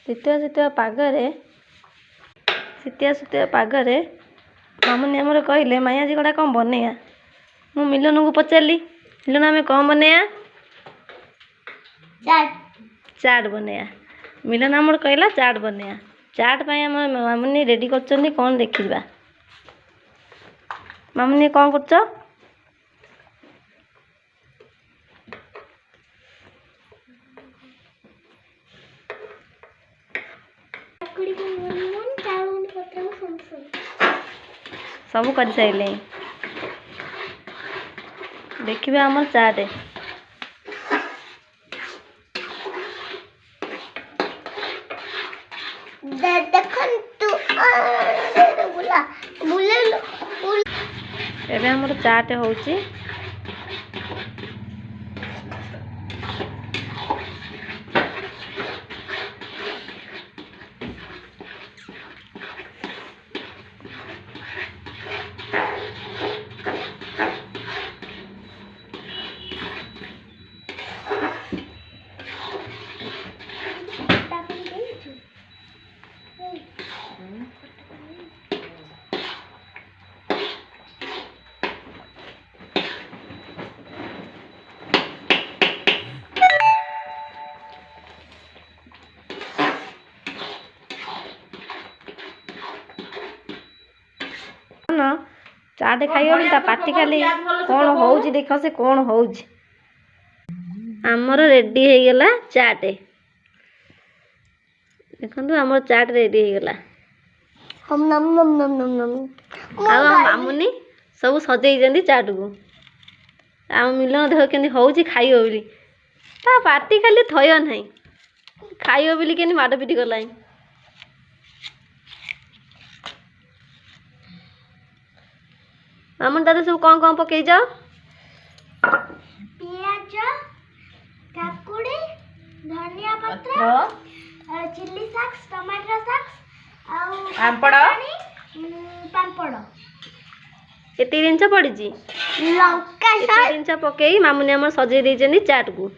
ଶୀତୁଆ ପାଗରେ ମାମୁନି ଆମର କହିଲେ ମାଇଁ ଆଜି ଗୋଟା କ'ଣ ବନେଇବା। ମୁଁ ମିଲନକୁ ପଚାରିଲି, ମିଲନ ଆମେ କ'ଣ ବନେଇବା? ଚାଟ୍ ବନେଇବା। ମିଲନ ଆମର କହିଲା ଚାଟ୍ ବନେଇବା। ଚାଟ୍ ପାଇଁ ଆମ ମାମୁନି ରେଡ଼ି କରୁଛନ୍ତି, କ'ଣ ଦେଖିବା। ମାମୁନି କ'ଣ କରୁଛ? ସବୁ କରିସାରିଲେ। ଦେଖିବା ଆମର ଚାଟ୍। ଏବେ ଆମର ଚାଟ୍ ହଉଛି। चाट खाई ता पाटी खाली कौन होउची देख से कौन होउची। आमर रेडी हो गला चाट। देखो आमर चाट रेडी हो गला। मामुनी सब सजेई चाट को आम मिलन देख के होउची खाइयो बोली ता पाटी खाली थय नहीं खाइयो बोली के माड़ पिटी गला। मामन दादा सब कौन पकई जाओ? पियाज, काकुड़ी, धनिया पत्र, चिल्ली सॉस, टमाटर सॉस पापड़ एती जिनस पड़ी लंका जिनस पकई मामुनी आम सजे चाट को।